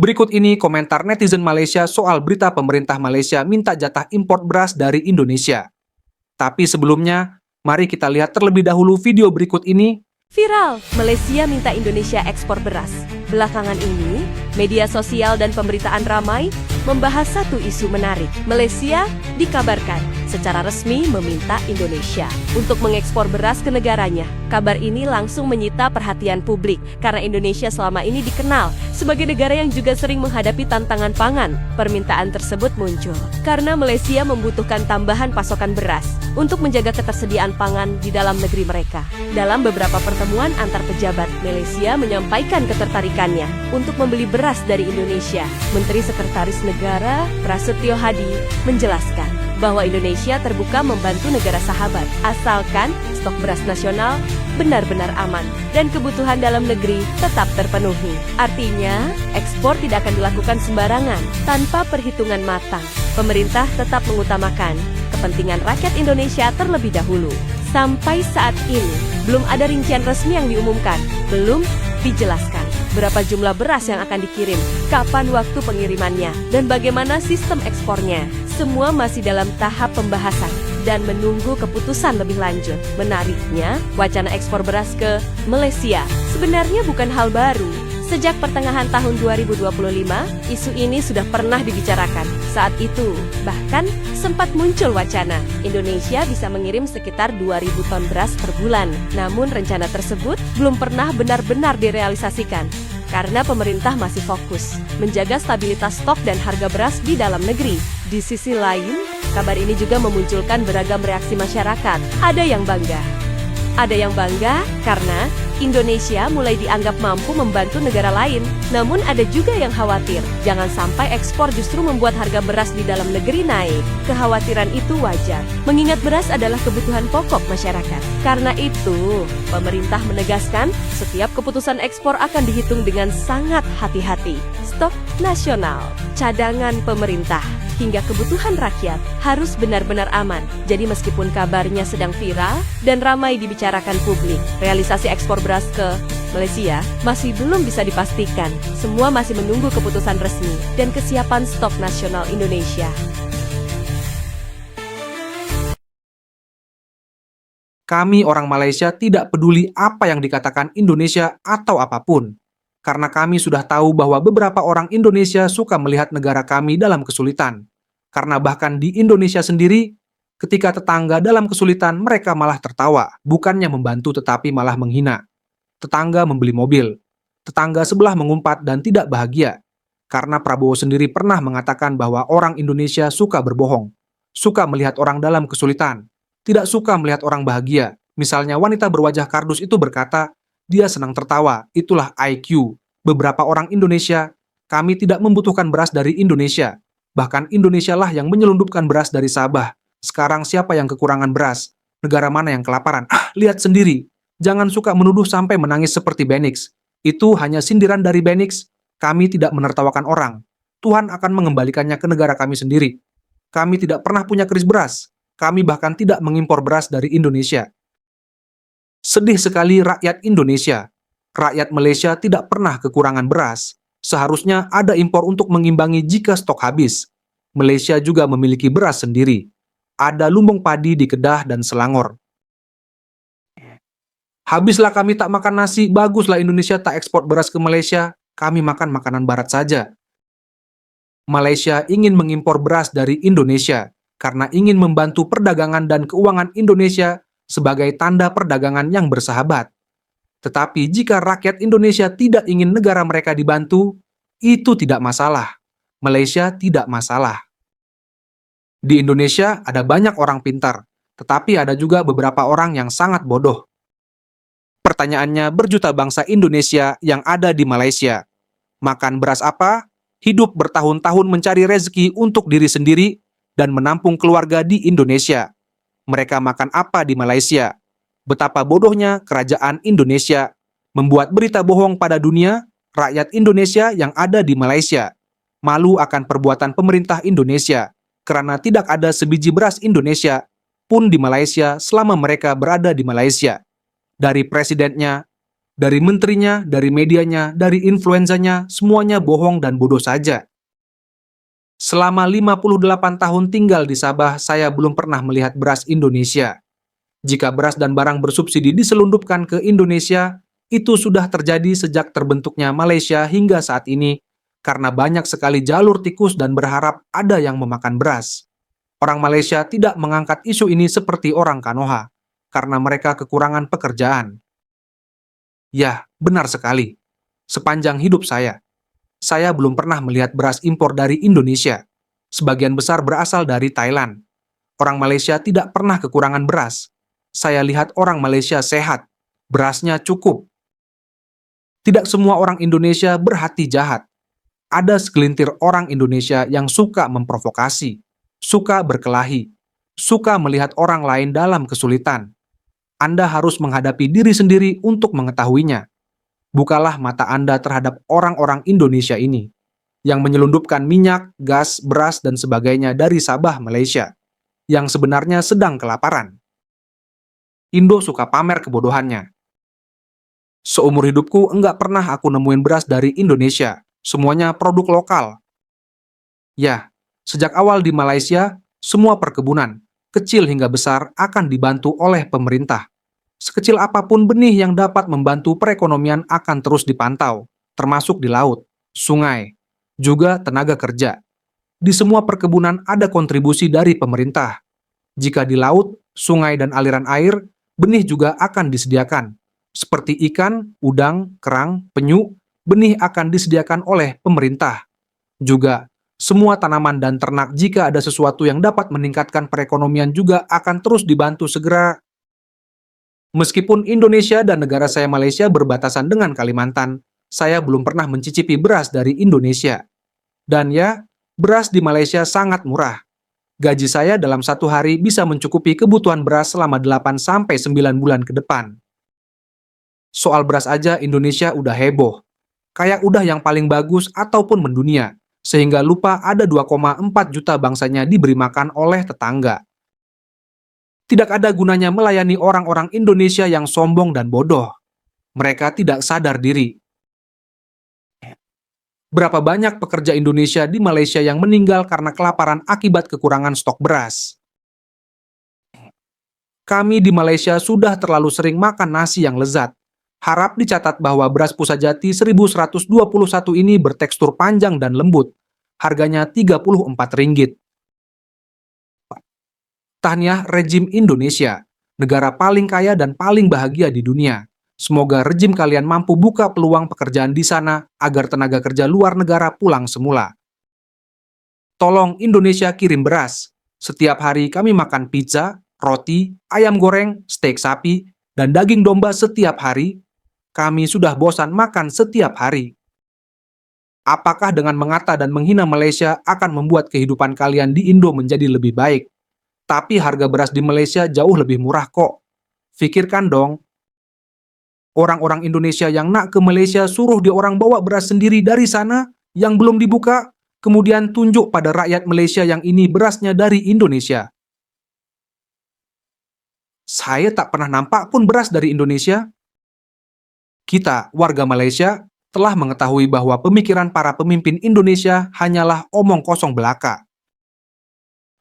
Berikut ini komentar netizen Malaysia soal berita pemerintah Malaysia minta jatah impor beras dari Indonesia. Tapi sebelumnya, mari kita lihat terlebih dahulu video berikut ini. Viral, Malaysia minta Indonesia ekspor beras. Belakangan ini, media sosial dan pemberitaan ramai membahas satu isu menarik. Malaysia dikabarkan secara resmi meminta Indonesia untuk mengekspor beras ke negaranya. Kabar ini langsung menyita perhatian publik karena Indonesia selama ini dikenal sebagai negara yang juga sering menghadapi tantangan pangan. Permintaan tersebut muncul karena Malaysia membutuhkan tambahan pasokan beras untuk menjaga ketersediaan pangan di dalam negeri mereka. Dalam beberapa pertemuan antar pejabat, Malaysia menyampaikan ketertarikannya untuk membeli beras dari Indonesia. Menteri Sekretaris Negara Prasetyo Hadi menjelaskan bahwa Indonesia terbuka membantu negara sahabat, asalkan stok beras nasional benar-benar aman dan kebutuhan dalam negeri tetap terpenuhi. Artinya, ekspor tidak akan dilakukan sembarangan tanpa perhitungan matang. Pemerintah tetap mengutamakan kepentingan rakyat Indonesia terlebih dahulu. Sampai saat ini, belum ada rincian resmi yang diumumkan, belum dijelaskan berapa jumlah beras yang akan dikirim, kapan waktu pengirimannya, dan bagaimana sistem ekspornya. Semua masih dalam tahap pembahasan dan menunggu keputusan lebih lanjut. Menariknya, wacana ekspor beras ke Malaysia sebenarnya bukan hal baru. Sejak pertengahan tahun 2025, isu ini sudah pernah dibicarakan. Saat itu, bahkan sempat muncul wacana Indonesia bisa mengirim sekitar 2.000 ton beras per bulan. Namun rencana tersebut belum pernah benar-benar direalisasikan karena pemerintah masih fokus menjaga stabilitas stok dan harga beras di dalam negeri. Di sisi lain, kabar ini juga memunculkan beragam reaksi masyarakat. Ada yang bangga karena Indonesia mulai dianggap mampu membantu negara lain. Namun ada juga yang khawatir, jangan sampai ekspor justru membuat harga beras di dalam negeri naik. Kekhawatiran itu wajar, mengingat beras adalah kebutuhan pokok masyarakat. Karena itu, pemerintah menegaskan setiap keputusan ekspor akan dihitung dengan sangat hati-hati. Stok nasional, cadangan pemerintah, hingga kebutuhan rakyat harus benar-benar aman. Jadi meskipun kabarnya sedang viral dan ramai dibicarakan publik, realisasi ekspor beras ke Malaysia masih belum bisa dipastikan. Semua masih menunggu keputusan resmi dan kesiapan stok nasional Indonesia. Kami orang Malaysia tidak peduli apa yang dikatakan Indonesia atau apapun. Karena kami sudah tahu bahwa beberapa orang Indonesia suka melihat negara kami dalam kesulitan. Karena bahkan di Indonesia sendiri, ketika tetangga dalam kesulitan, mereka malah tertawa, bukannya membantu tetapi malah menghina. Tetangga membeli mobil, tetangga sebelah mengumpat dan tidak bahagia. Karena Prabowo sendiri pernah mengatakan bahwa orang Indonesia suka berbohong, suka melihat orang dalam kesulitan, tidak suka melihat orang bahagia. Misalnya wanita berwajah kardus itu berkata, dia senang tertawa, itulah IQ. Beberapa orang Indonesia, kami tidak membutuhkan beras dari Indonesia. Bahkan Indonesia lah yang menyelundupkan beras dari Sabah. Sekarang siapa yang kekurangan beras? Negara mana yang kelaparan? Lihat sendiri. Jangan suka menuduh sampai menangis seperti Benix. Itu hanya sindiran dari Benix. Kami tidak menertawakan orang. Tuhan akan mengembalikannya ke negara kami sendiri. Kami tidak pernah punya kris beras. Kami bahkan tidak mengimpor beras dari Indonesia. Sedih sekali rakyat Indonesia. Rakyat Malaysia tidak pernah kekurangan beras. Seharusnya ada impor untuk mengimbangi jika stok habis. Malaysia juga memiliki beras sendiri. Ada lumbung padi di Kedah dan Selangor. Habislah kami tak makan nasi, baguslah Indonesia tak ekspor beras ke Malaysia. Kami makan makanan barat saja. Malaysia ingin mengimpor beras dari Indonesia karena ingin membantu perdagangan dan keuangan Indonesia sebagai tanda perdagangan yang bersahabat. Tetapi jika rakyat Indonesia tidak ingin negara mereka dibantu, itu tidak masalah. Malaysia tidak masalah. Di Indonesia ada banyak orang pintar, tetapi ada juga beberapa orang yang sangat bodoh. Pertanyaannya, berjuta bangsa Indonesia yang ada di Malaysia. Makan beras apa? Hidup bertahun-tahun mencari rezeki untuk diri sendiri dan menampung keluarga di Indonesia. Mereka makan apa di Malaysia? Betapa bodohnya kerajaan Indonesia membuat berita bohong pada dunia, rakyat Indonesia yang ada di Malaysia. Malu akan perbuatan pemerintah Indonesia, karena tidak ada sebiji beras Indonesia pun di Malaysia selama mereka berada di Malaysia. Dari presidennya, Dari menterinya, dari medianya, dari influenzanya, semuanya bohong dan bodoh saja. Selama 58 tahun tinggal di Sabah, saya belum pernah melihat beras Indonesia. Jika beras dan barang bersubsidi diselundupkan ke Indonesia, itu sudah terjadi sejak terbentuknya Malaysia hingga saat ini, karena banyak sekali jalur tikus dan berharap ada yang memakan beras. Orang Malaysia tidak mengangkat isu ini seperti orang Kanoha, karena mereka kekurangan pekerjaan. Ya, benar sekali. Sepanjang hidup saya belum pernah melihat beras impor dari Indonesia. Sebagian besar berasal dari Thailand. Orang Malaysia tidak pernah kekurangan beras. Saya lihat orang Malaysia sehat, berasnya cukup. Tidak semua orang Indonesia berhati jahat. Ada segelintir orang Indonesia yang suka memprovokasi, suka berkelahi, suka melihat orang lain dalam kesulitan. Anda harus menghadapi diri sendiri untuk mengetahuinya. Bukalah mata Anda terhadap orang-orang Indonesia ini, yang menyelundupkan minyak, gas, beras, dan sebagainya dari Sabah, Malaysia, yang sebenarnya sedang kelaparan. Indo suka pamer kebodohannya. Seumur hidupku enggak pernah aku nemuin beras dari Indonesia, semuanya produk lokal. Ya, sejak awal di Malaysia, semua perkebunan, kecil hingga besar, akan dibantu oleh pemerintah. Sekecil apapun benih yang dapat membantu perekonomian akan terus dipantau, termasuk di laut, sungai, juga tenaga kerja. Di semua perkebunan ada kontribusi dari pemerintah. Jika di laut, sungai, dan aliran air, benih juga akan disediakan. Seperti ikan, udang, kerang, penyu, benih akan disediakan oleh pemerintah. Juga, semua tanaman dan ternak jika ada sesuatu yang dapat meningkatkan perekonomian juga akan terus dibantu segera. Meskipun Indonesia dan negara saya Malaysia berbatasan dengan Kalimantan, saya belum pernah mencicipi beras dari Indonesia. Dan ya, beras di Malaysia sangat murah. Gaji saya dalam satu hari bisa mencukupi kebutuhan beras selama 8-9 bulan ke depan. Soal beras aja Indonesia udah heboh. Kayak udah yang paling bagus ataupun mendunia, sehingga lupa ada 2,4 juta bangsanya diberi makan oleh tetangga. Tidak ada gunanya melayani orang-orang Indonesia yang sombong dan bodoh. Mereka tidak sadar diri. Berapa banyak pekerja Indonesia di Malaysia yang meninggal karena kelaparan akibat kekurangan stok beras? Kami di Malaysia sudah terlalu sering makan nasi yang lezat. Harap dicatat bahwa beras Pusajati 1121 ini bertekstur panjang dan lembut. Harganya Rp34. Tahniah rejim Indonesia, negara paling kaya dan paling bahagia di dunia. Semoga rejim kalian mampu buka peluang pekerjaan di sana agar tenaga kerja luar negara pulang semula. Tolong Indonesia kirim beras. Setiap hari kami makan pizza, roti, ayam goreng, steak sapi, dan daging domba setiap hari. Kami sudah bosan makan setiap hari. Apakah dengan mengata dan menghina Malaysia akan membuat kehidupan kalian di Indo menjadi lebih baik? Tapi harga beras di Malaysia jauh lebih murah kok. Pikirkan dong. Orang-orang Indonesia yang nak ke Malaysia suruh dia orang bawa beras sendiri dari sana yang belum dibuka, kemudian tunjuk pada rakyat Malaysia yang ini berasnya dari Indonesia. Saya tak pernah nampak pun beras dari Indonesia. Kita, warga Malaysia, telah mengetahui bahwa pemikiran para pemimpin Indonesia hanyalah omong kosong belaka.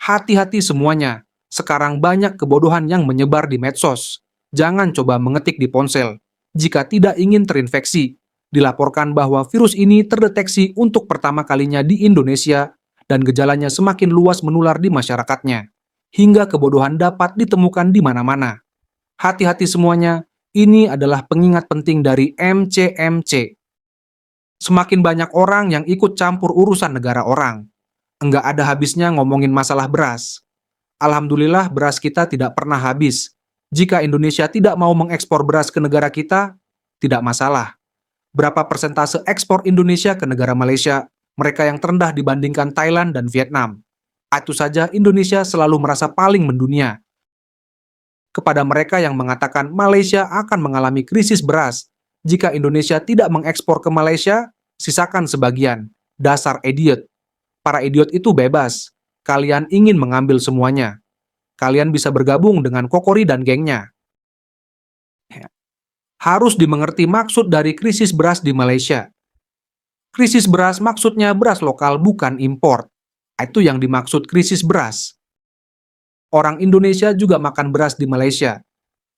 Hati-hati semuanya, sekarang banyak kebodohan yang menyebar di medsos. Jangan coba mengetik di ponsel. Jika tidak ingin terinfeksi, dilaporkan bahwa virus ini terdeteksi untuk pertama kalinya di Indonesia dan gejalanya semakin luas menular di masyarakatnya, hingga kebodohan dapat ditemukan di mana-mana. Hati-hati semuanya, ini adalah pengingat penting dari MCMC. Semakin banyak orang yang ikut campur urusan negara orang. Enggak ada habisnya ngomongin masalah beras. Alhamdulillah beras kita tidak pernah habis. Jika Indonesia tidak mau mengekspor beras ke negara kita, tidak masalah. Berapa persentase ekspor Indonesia ke negara Malaysia, mereka yang terendah dibandingkan Thailand dan Vietnam. Itu saja Indonesia selalu merasa paling mendunia. Kepada mereka yang mengatakan Malaysia akan mengalami krisis beras, jika Indonesia tidak mengekspor ke Malaysia, sisakan sebagian. Dasar idiot. Para idiot itu bebas. Kalian ingin mengambil semuanya. Kalian bisa bergabung dengan Kokori dan gengnya. Harus dimengerti maksud dari krisis beras di Malaysia. Krisis beras maksudnya beras lokal bukan impor. Itu yang dimaksud krisis beras. Orang Indonesia juga makan beras di Malaysia.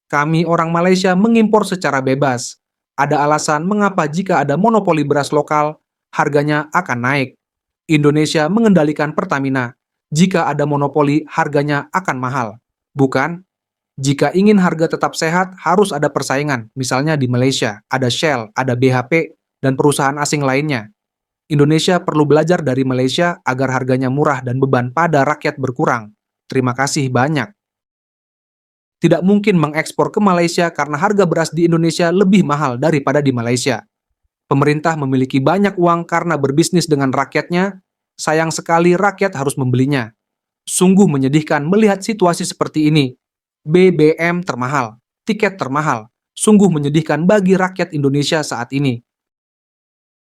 Kami orang Malaysia mengimpor secara bebas. Ada alasan mengapa jika ada monopoli beras lokal, harganya akan naik. Indonesia mengendalikan Pertamina. Jika ada monopoli, harganya akan mahal. Bukan? Jika ingin harga tetap sehat, harus ada persaingan. Misalnya di Malaysia, ada Shell, ada BHP, dan perusahaan asing lainnya. Indonesia perlu belajar dari Malaysia agar harganya murah dan beban pada rakyat berkurang. Terima kasih banyak. Tidak mungkin mengekspor ke Malaysia karena harga beras di Indonesia lebih mahal daripada di Malaysia. Pemerintah memiliki banyak uang karena berbisnis dengan rakyatnya. Sayang sekali rakyat harus membelinya. Sungguh menyedihkan melihat situasi seperti ini. BBM termahal, tiket termahal. Sungguh menyedihkan bagi rakyat Indonesia saat ini.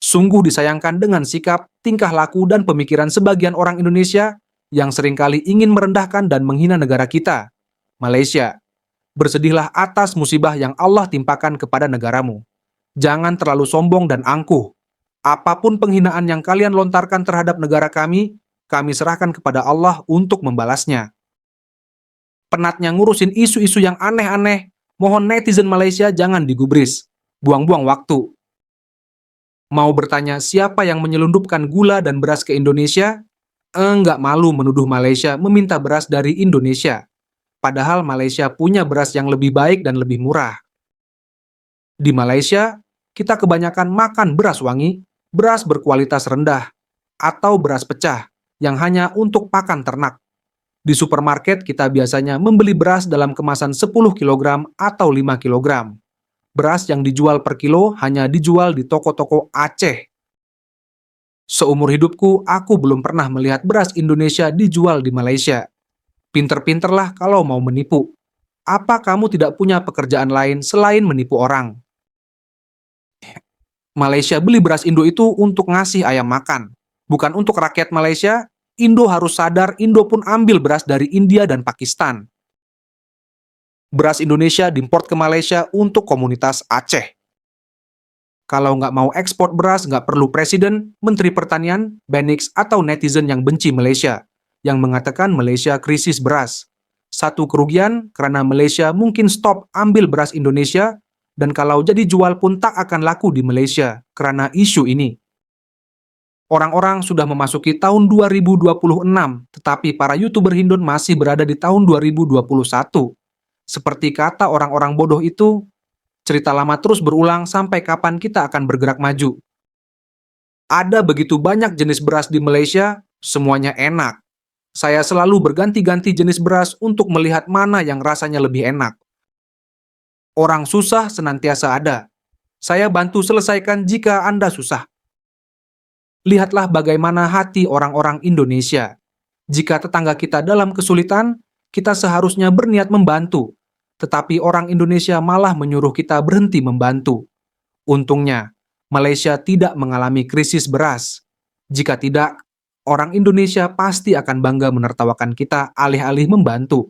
Sungguh disayangkan dengan sikap, tingkah laku, dan pemikiran sebagian orang Indonesia yang seringkali ingin merendahkan dan menghina negara kita, Malaysia. Bersedihlah atas musibah yang Allah timpakan kepada negaramu. Jangan terlalu sombong dan angkuh. Apapun penghinaan yang kalian lontarkan terhadap negara kami serahkan kepada Allah untuk membalasnya. Penatnya ngurusin isu-isu yang aneh-aneh, mohon netizen Malaysia jangan digubris. Buang-buang waktu. Mau bertanya siapa yang menyelundupkan gula dan beras ke Indonesia? Enggak malu menuduh Malaysia meminta beras dari Indonesia. Padahal Malaysia punya beras yang lebih baik dan lebih murah. Di Malaysia, kita kebanyakan makan beras wangi, beras berkualitas rendah, atau beras pecah yang hanya untuk pakan ternak. Di supermarket kita biasanya membeli beras dalam kemasan 10 kg atau 5 kg. Beras yang dijual per kilo hanya dijual di toko-toko Aceh. Seumur hidupku, aku belum pernah melihat beras Indonesia dijual di Malaysia. Pinter-pinterlah kalau mau menipu. Apa kamu tidak punya pekerjaan lain selain menipu orang? Malaysia beli beras Indo itu untuk ngasih ayam makan. Bukan untuk rakyat Malaysia. Indo harus sadar Indo pun ambil beras dari India dan Pakistan. Beras Indonesia diimport ke Malaysia untuk komunitas Aceh. Kalau nggak mau ekspor beras, nggak perlu presiden, menteri pertanian, Benix, atau netizen yang benci Malaysia, yang mengatakan Malaysia krisis beras. Satu kerugian, karena Malaysia mungkin stop ambil beras Indonesia, dan kalau jadi jual pun tak akan laku di Malaysia, karena isu ini. Orang-orang sudah memasuki tahun 2026, tetapi para YouTuber Hindun masih berada di tahun 2021. Seperti kata orang-orang bodoh itu, cerita lama terus berulang sampai kapan kita akan bergerak maju. Ada begitu banyak jenis beras di Malaysia, semuanya enak. Saya selalu berganti-ganti jenis beras untuk melihat mana yang rasanya lebih enak. Orang susah senantiasa ada. Saya bantu selesaikan jika Anda susah. Lihatlah bagaimana hati orang-orang Indonesia. Jika tetangga kita dalam kesulitan, kita seharusnya berniat membantu. Tetapi orang Indonesia malah menyuruh kita berhenti membantu. Untungnya, Malaysia tidak mengalami krisis beras. Jika tidak, orang Indonesia pasti akan bangga menertawakan kita alih-alih membantu.